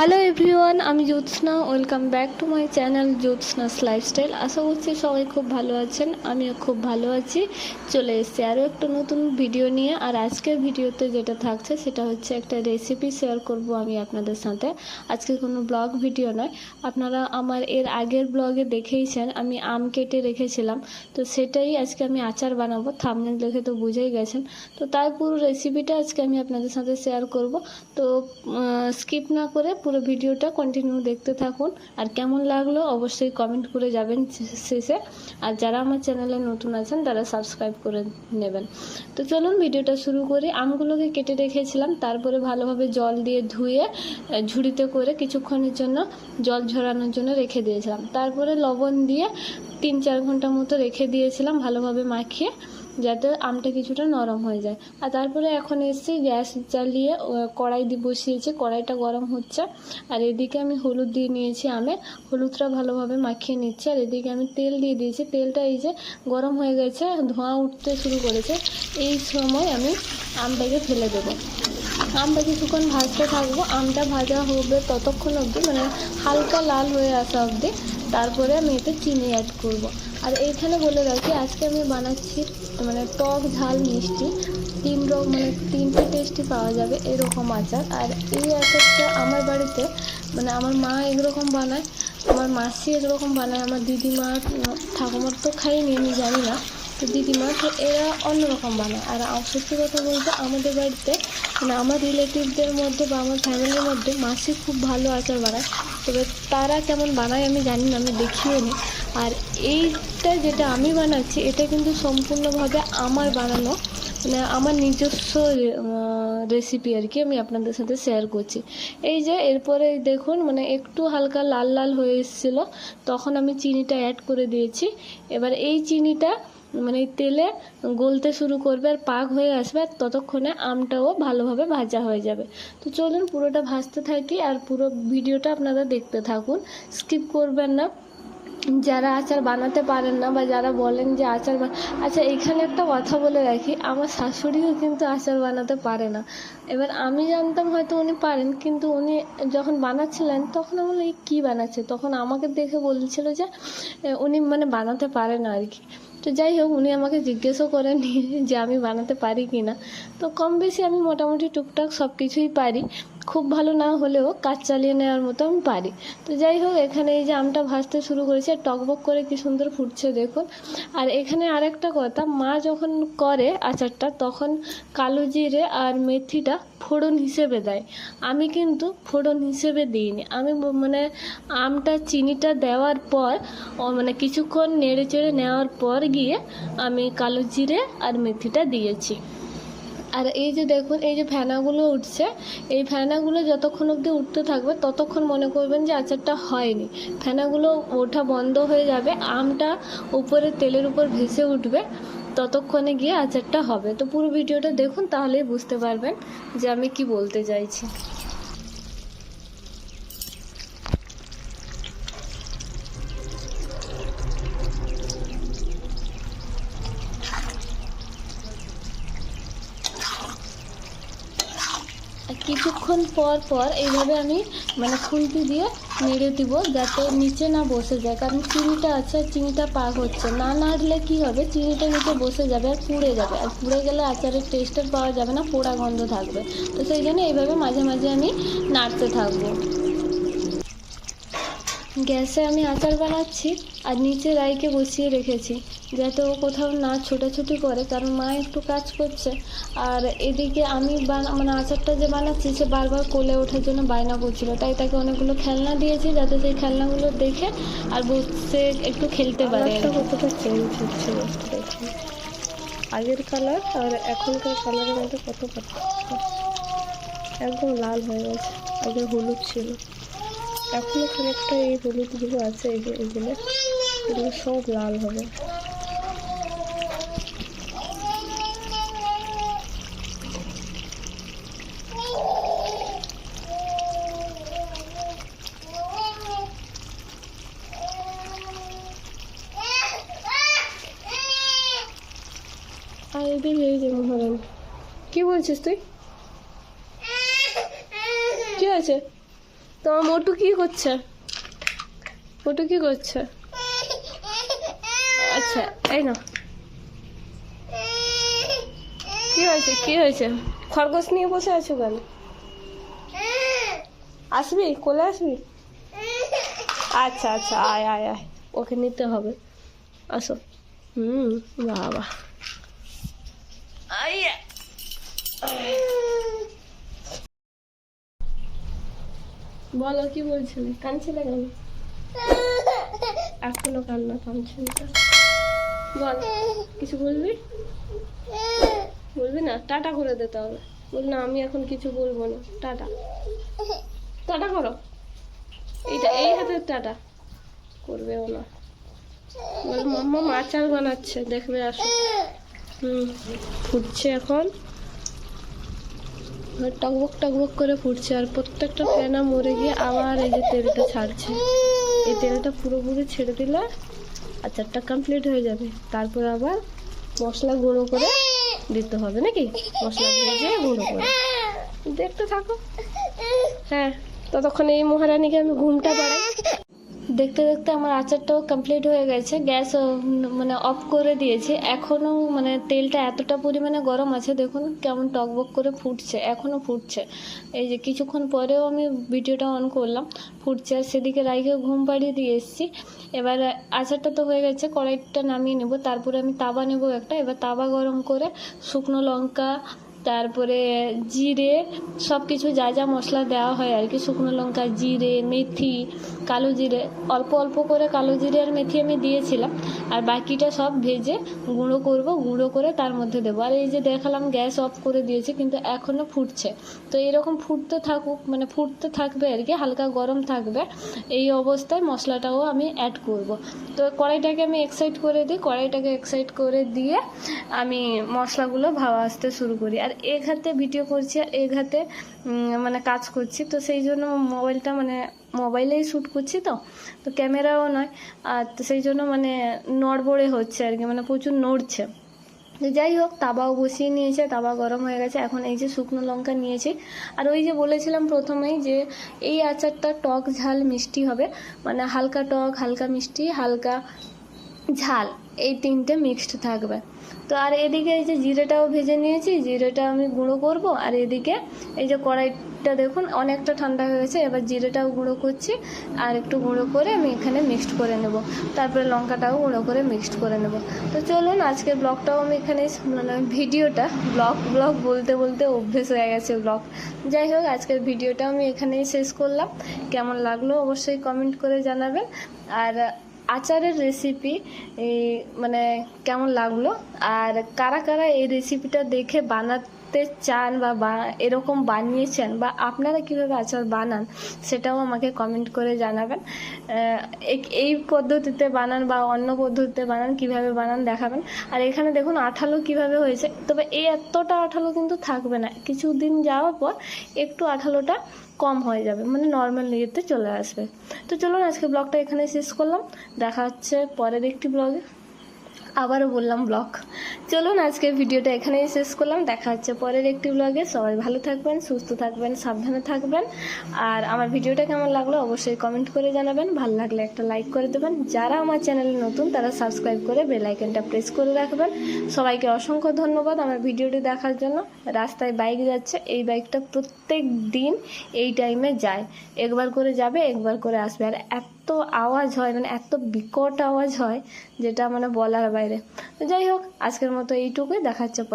Hello everyone, আমি Jyotsna. Welcome back to my channel Jyotsna's lifestyle. আশা করছি সবাই খুব ভালো আছেন, আমিও খুব ভালো আছি। চলে এসেছি আরও একটা নতুন ভিডিও নিয়ে। আর আজকের ভিডিওতে যেটা থাকছে সেটা হচ্ছে একটা রেসিপি শেয়ার করব আমি আপনাদের সাথে। আজকে কোনো ব্লগ ভিডিও নয়, আপনারা আমার এর আগের ব্লগে দেখেইছেন আমি আম কেটে রেখেছিলাম, তো সেটাই আজকে আমি আচার বানাবো। থাম্বনেল দেখে তো বুঝেই গেছেন। তো তার পুরো রেসিপিটা আজকে আমি আপনাদের সাথে শেয়ার করব। তো স্কিপ না করে পুরো ভিডিওটা কন্টিনিউ দেখতে থাকুন। আর কেমন লাগলো অবশ্যই কমেন্ট করে যাবেন শেষে। আর যারা আমার চ্যানেলে নতুন আছেন তারা সাবস্ক্রাইব করে নেবেন। তো চলুন ভিডিওটা শুরু করি। আমগুলোকে কেটে রেখেছিলাম, তারপরে ভালোভাবে জল দিয়ে ধুয়ে ঝুড়িতে করে কিছুক্ষণের জন্য জল ঝরানোর জন্য রেখে দিয়েছিলাম। তারপরে লবণ দিয়ে 3-4 ঘন্টা মতো রেখে দিয়েছিলাম ভালোভাবে মাখিয়ে, যাতে আমটা কিছুটা নরম হয়ে যায়। আর তারপরে এখন এসেছি গ্যাস জ্বালিয়ে কড়াই দিয়ে বসিয়েছি, কড়াইটা গরম হচ্ছে। আর এদিকে আমি হলুদ দিয়ে নিয়েছি আমে, হলুদটা ভালোভাবে মাখিয়ে নিচ্ছি। আর এদিকে আমি তেল দিয়ে দিয়েছি, তেলটা এই যে গরম হয়ে গেছে, ধোঁয়া উঠতে শুরু করেছে। এই সময় আমি আমটাকে ফেলে দেবো। আমটা কিছুক্ষণ ভাজতে থাকবো, আমটা ভাজা হবে ততক্ষণ অবধি, মানে হালকা লাল হয়ে আসা অবধি। তারপরে আমি এতে চিনি অ্যাড করব। আর এইখানে বলে রাখি, আজকে আমি বানাচ্ছি মানে টক ঝাল মিষ্টি মানে 3টে টেস্টই পাওয়া যাবে এরকম আচার। আর এই আচারটা আমার বাড়িতে মানে আমার মা এরকম বানায়, আমার মাসি এরকম বানায়, আমার দিদিমা ঠাকুমার তো খাইনি, আমি জানি না। তো দিদিমা তো এরা অন্যরকম বানায়। আর সত্যি কথা বলতে আমাদের বাড়িতে মানে আমার রিলেটিভদের মধ্যে বা আমার ফ্যামিলির মধ্যে মাসি খুব ভালো আচার বানায়। তবে তারা কেমন বানায় আমি জানি না, আমি দেখিও নি। আর এইটা যেটা আমি বানাচ্ছি এটা কিন্তু সম্পূর্ণভাবে আমার বানানো, মানে আমার নিজস্ব রেসিপি আর কি, আমি আপনাদের সাথে শেয়ার করছি। এই যে এরপরে দেখুন মানে একটু হালকা লাল লাল হয়ে এসেছিলো, তখন আমি চিনিটা অ্যাড করে দিয়েছি। এবার এই চিনিটা মানে তেলে গলতে শুরু করবে আর পাক হয়ে আসবে, আর ততক্ষণে আমটাও ভালোভাবে ভাজা হয়ে যাবে। তো চলুন পুরোটা ভাজতে থাকি আর পুরো ভিডিওটা আপনারা দেখতে থাকুন, স্কিপ করবেন না। যারা আচার বানাতে পারেন না বা যারা বলেন যে আচার আচ্ছা, এখানে একটা কথা বলে রাখি, আমার শাশুড়িও কিন্তু আচার বানাতে পারে না। এবার আমি জানতাম হয়তো উনি পারেন, কিন্তু উনি যখন বানাচ্ছিলেন তখন আমি বলি কী বানাচ্ছে, তখন আমাকে দেখে বলছিল যে উনি মানে বানাতে পারে না আর কি। তো যাই হোক, উনি আমাকে জিজ্ঞেসও করেনি যে আমি বানাতে পারি কি না। তো কম বেশি আমি মোটামুটি টুকটাক সব কিছুই পারি, খুব ভালো না হলেও কাজ চালিয়ে নেওয়ার মতো আমি পারি। তো যাই হোক, এখানে এই যে আমটা ভাজতে শুরু করেছে, টকবক করে কি সুন্দর ফুটছে দেখুন। আর এখানে আরেকটা কথা, মা যখন করে আচারটা তখন কালো জিরে আর মেথিটা ফোড়ন হিসেবে দেয়, আমি কিন্তু ফোড়ন হিসেবে দিইনি। আমি মানে আমটা চিনিটা দেওয়ার পর মানে কিছুক্ষণ নেড়ে চেড়ে নেওয়ার পর গিয়ে আমি কালো জিরে আর মেথিটা দিয়েছি। আর এই যে দেখুন এই যে ফেনাগুলো উঠছে, এই ফেনাগুলো যতক্ষণ অবধি উঠতে থাকবে ততক্ষণ মনে করবেন যে আচারটা হয়নি। ফেনাগুলো ওঠা বন্ধ হয়ে যাবে, আমটা উপরে তেলের উপর ভেসে উঠবে, ততক্ষণে গিয়ে আচারটা হবে। তো পুরো ভিডিওটা দেখুন, তাহলেই বুঝতে পারবেন যে আমি কি বলতে চাইছি। কিছুক্ষণ পর পর এইভাবে আমি মানে খুন্তি দিয়ে নেড়ে দিব, যাতে নিচে না বসে যায়, কারণ চিনিটা আছে, চিনিটা পাক হচ্ছে, না নাড়লে কি হবে, চিনিটা নিচে বসে যাবে আর পুড়ে যাবে, আর পুড়ে গেলে আচারের টেস্টটা পাওয়া যাবে না, পোড়া গন্ধ থাকবে। তো সেই জন্য এইভাবে মাঝে মাঝে আমি নাড়তে থাকবো। গ্যাসে আমি আচার বানাচ্ছি আর নিচে রাইকে বসিয়ে রেখেছি, যাতে ও কোথাও না ছোটাছুটি করে, কারণ মা একটু কাজ করছে। আর এদিকে আমি মানে আচারটা যে বানাচ্ছি সে বারবার কোলে ওঠার জন্য বায়না করছিল, তাই তাকে অনেকগুলো খেলনা দিয়েছি, যাতে সেই খেলনাগুলো দেখে আর বসে একটু খেলতে পারে। কতটা চেঞ্জ হচ্ছে দেখুন, আগের কালার আর এখনকার কালারের মধ্যে কত পার্থক্য, একদম লাল হয়ে গেছে, আগে হলুদ ছিল, এখনো খানিকটা এই হলুদগুলো আছে, এগুলো সব লাল হবে। আর এদিকে এই যে মহারান, কি বলছিস তুই, কি আছে? তোমার মোটু কি করছে? মোটু কি করছে? আচ্ছা এই না, কি হয়েছে কি হয়েছে? খরগোশ নিয়ে বসে আছো কেন? আসবি, কোলে আসবি? আচ্ছা আচ্ছা, আয় আয় আয়, ওকে নিতে হবে, আসো। বাবা, আইয়া। বলো কি বলছিলে? কাঁদছিলে কেন? এখনো কান্না থামছে না। বল, কিছু বলবি? বলবি না? টাটা করে দিতে হবে। বল না, আমি এখন কিছু বলবো না, টাটা। টাটা করো, এইটা এই হাতে টাটা করবেও না। বল মাম্মা আচার বানাচ্ছে, দেখবে আসো। ফুটছে এখন, টকবক টকবক করে ফুটছে, আর প্রত্যেকটা ফেনা মরে গিয়ে আবার এই যে তেলটা ছাড়ছে। এই তেলটা পুরোপুরি ছেড়ে দিলে আচারটা কমপ্লিট হয়ে যাবে। তারপর আবার মশলা গুঁড়ো করে দিতে হবে নাকি? মশলা ভেজে গুঁড়ো করে দেখতে থাকো। হ্যাঁ, ততক্ষণ এই মহারানীকে আমি ঘুমটা পাড়াই। দেখতে দেখতে আমার আচারটাও কমপ্লিট হয়ে গেছে। গ্যাস মানে অফ করে দিয়েছি। এখনও মানে তেলটা এতটা পরিমাণে গরম আছে, দেখুন কেমন টকবক করে ফুটছে, এখনও ফুটছে। এই যে কিছুক্ষণ পরেও আমি ভিডিওটা অন করলাম, ফুটছে। আর সেদিকে রাইকে ঘুম পাড়িয়ে দিয়ে এসেছি। এবার আচারটা তো হয়ে গেছে, কড়াইটা নামিয়ে নেব। তারপরে আমি তাওয়া নেব একটা। এবার তাওয়া গরম করে শুকনো লঙ্কা, তারপরে জিরে, সব কিছু যা যা মশলা দেওয়া হয় আর কি, শুকনো লঙ্কা, জিরে, মেথি, কালো জিরে, অল্প অল্প করে কালো জিরে আর মেথি আমি দিয়েছিলাম। আর বাকিটা সব ভেজে গুঁড়ো করব, গুঁড়ো করে তার মধ্যে দেবো। আর এই যে দেখালাম গ্যাস অফ করে দিয়েছি, কিন্তু এখনও ফুটছে। তো এরকম ফুটতে থাকুক, মানে ফুটতে থাকবে আর কি, হালকা গরম থাকবে। এই অবস্থায় মশলাটাও আমি অ্যাড করব। তো কড়াইটাকে আমি এক্সাইট করে দিই, কড়াইটাকে এক্সাইট করে দিয়ে আমি মশলাগুলো ভাজা আসতে শুরু করি। আর এক হাতে ভিডিও করছি আর এক হাতে মানে কাজ করছি, তো সেই জন্য মোবাইলটা মানে মোবাইলেই শ্যুট করছি, তো ক্যামেরাও নয়। আর তো সেই জন্য মানে নড়বড়ে হচ্ছে আর কি, মানে প্রচুর নড়ছে। যাই হোক, তাওয়াও বসিয়ে নিয়েছে, তাওয়া গরম হয়ে গেছে। এখন এই যে শুকনো লঙ্কা নিয়েছি। আর ওই যে বলেছিলাম প্রথমেই যে এই আচারটা টক ঝাল মিষ্টি হবে, মানে হালকা টক, হালকা মিষ্টি, হালকা ঝাল, এই তিনটে মিক্সড থাকবে। তো আর এদিকে এই যে জিরেটাও ভেজে নিয়েছি, জিরেটা আমি গুঁড়ো করব। আর এদিকে এই যে কড়াইটা দেখুন অনেকটা ঠান্ডা হয়ে গেছে। এবার জিরেটাও গুঁড়ো করছি, আর একটু গুঁড়ো করে আমি এখানে মিক্সড করে নেব। তারপরে লঙ্কাটাও গুঁড়ো করে মিক্সড করে নেব। তো চলুন, আজকের ব্লগটাও আমি এখানে, মানে ভিডিওটা, ব্লগ বলতে বলতে অভ্যেস হয়ে গেছে ব্লগ। যাই হোক, আজকের ভিডিওটা আমি এখানেই শেষ করলাম। কেমন লাগলো অবশ্যই কমেন্ট করে জানাবেন। আর আচারের রেসিপি মানে কেমন লাগলো, আর কারা কারা এই রেসিপিটা দেখে বানাতে চান বা এরকম বানিয়েছেন, বা আপনারা কীভাবে আচার বানান সেটাও আমাকে কমেন্ট করে জানাবেন। এই পদ্ধতিতে বানান বা অন্য পদ্ধতিতে বানান, কিভাবে বানান দেখাবেন। আর এখানে দেখুন আঠালো কিভাবে হয়েছে, তবে এই এতটা আঠালো কিন্তু থাকবে না, কিছুদিন যাওয়ার পর একটু আঠালোটা কম হয়ে যাবে, মানে নর্মাল ইয়েতে চলে আসবে। তো চলুন, আজকে ব্লগটা এখানে শেষ করলাম। দেখা হচ্ছে পরের একটি ব্লগে। আবারও বললাম ব্লগ। চলুন, আজকে ভিডিওটা এখানেই শেষ করলাম। দেখা হচ্ছে পরের একটি ব্লগে। সবাই ভালো থাকবেন, সুস্থ থাকবেন, সাবধানে থাকবেন। আর আমার ভিডিওটা কেমন লাগলো অবশ্যই কমেন্ট করে জানাবেন। ভালো লাগলে একটা লাইক করে দেবেন। যারা আমার চ্যানেলে নতুন তারা সাবস্ক্রাইব করে বেল আইকনটা প্রেস করে রাখবেন। সবাইকে অসংখ্য ধন্যবাদ আমার ভিডিওটি দেখার জন্য। রাস্তায় বাইক যাচ্ছে, এই বাইকটা প্রত্যেক দিন এই টাইমে যায়, একবার করে যাবে, একবার করে আসবে। আর এত আওয়াজ হয়, মানে এত বিকট আওয়াজ হয় যেটা মানে বলার বাইরে। তো যাই হোক, আজকের মতো এইটুকুই। দেখা হচ্ছে পরে।